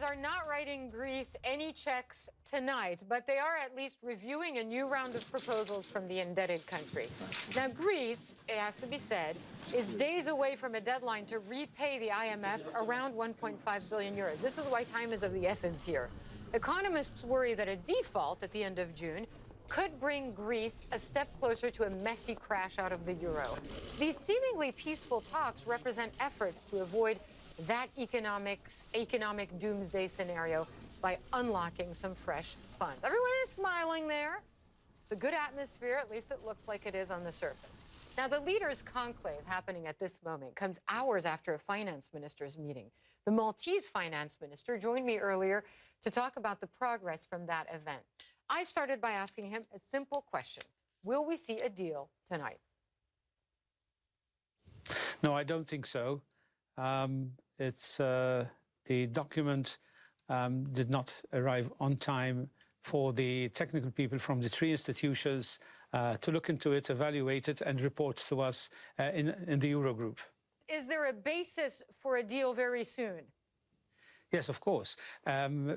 are not writing Greece any checks tonight, but they are at least reviewing a new round of proposals from the indebted country. Now, Greece, it has to be said, is days away from a deadline to repay the IMF around 1.5 billion euros. This is why time is of the essence here. Economists worry that a default at the end of June could bring Greece a step closer to a messy crash out of the euro. These seemingly peaceful talks represent efforts to avoid that economic doomsday scenario by unlocking some fresh funds. Everyone is smiling there. It's a good atmosphere, at least it looks like it is on the surface. Now, the leaders' conclave happening at this moment comes hours after a finance minister's meeting. The Maltese Finance Minister joined me earlier to talk about the progress from that event. I started by asking him a simple question. Will we see a deal tonight? No, I don't think so. The document did not arrive on time for the technical people from the three institutions to look into it, evaluate it, and report to us in the Eurogroup. Is there a basis for a deal very soon? Yes, of course.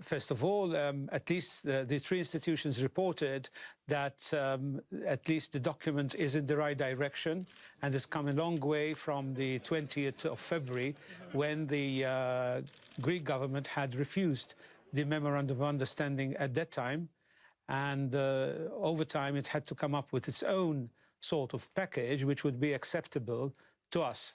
First of all, at least the three institutions reported that at least the document is in the right direction and has come a long way from the 20th of February when the Greek government had refused the memorandum of understanding at that time. And over time, it had to come up with its own sort of package, which would be acceptable to us.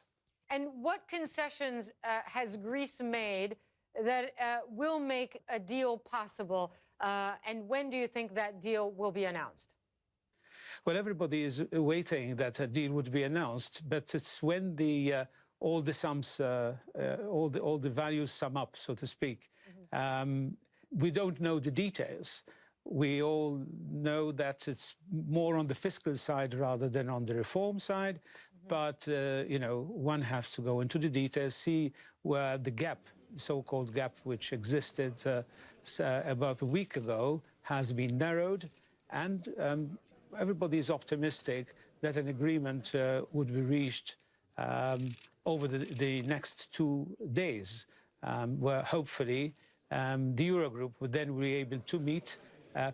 And what concessions has Greece made that will make a deal possible? And when do you think that deal will be announced? Well, everybody is waiting that a deal would be announced, but it's when all the sums, all the values sum up, so to speak. We don't know the details. We all know that it's more on the fiscal side rather than on the reform side. But, you know, one has to go into the details, see where the gap, so-called gap which existed about a week ago, has been narrowed. And everybody is optimistic that an agreement would be reached over the next 2 days, where hopefully the Eurogroup would then be able to meet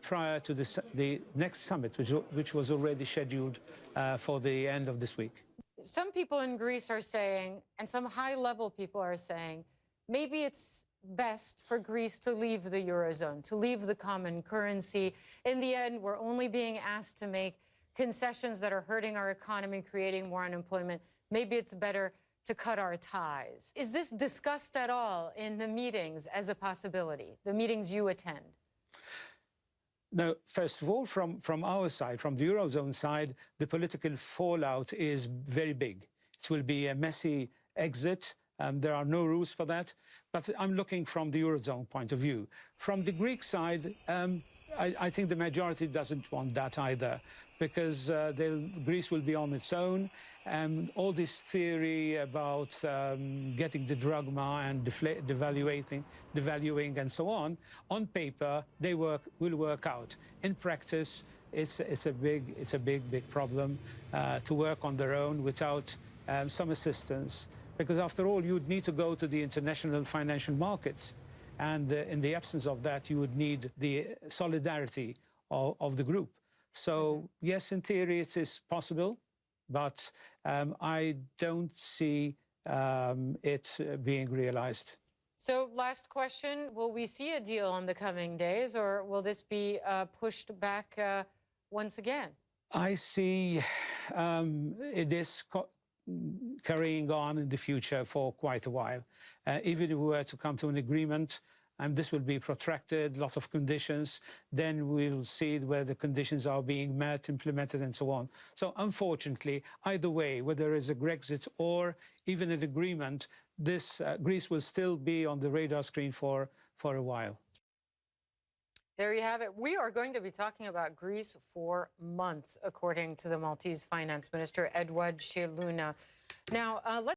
prior to the next summit, which was already scheduled for the end of this week. Some people in Greece are saying, and some high-level people are saying, maybe it's best for Greece to leave the Eurozone, to leave the common currency. In the end, we're only being asked to make concessions that are hurting our economy, creating more unemployment. Maybe it's better to cut our ties. Is this discussed at all in the meetings as a possibility, the meetings you attend? No, first of all, from our side, from the Eurozone side, the political fallout is very big. It will be a messy exit. There are no rules for that. But I'm looking from the Eurozone point of view. From the Greek side, I think the majority doesn't want that either, because Greece will be on its own. All this theory about getting the drachma and devaluing and so on paper, they will work out. In practice, it's a big problem to work on their own without some assistance. Because after all, you would need to go to the international financial markets. And in the absence of that, you would need the solidarity of the group. So, yes, in theory, it is possible, but I don't see it being realized. So, last question, will we see a deal in the coming days, or will this be pushed back once again? I see it is carrying on in the future for quite a while. Even if we were to come to an agreement, this will be protracted, lots of conditions, then we'll see where the conditions are being met, implemented, and so on. So unfortunately, either way, whether it's a Brexit or even an agreement, Greece will still be on the radar screen for a while. There you have it. We are going to be talking about Greece for months, according to the Maltese Finance Minister, Scicluna. Now, let's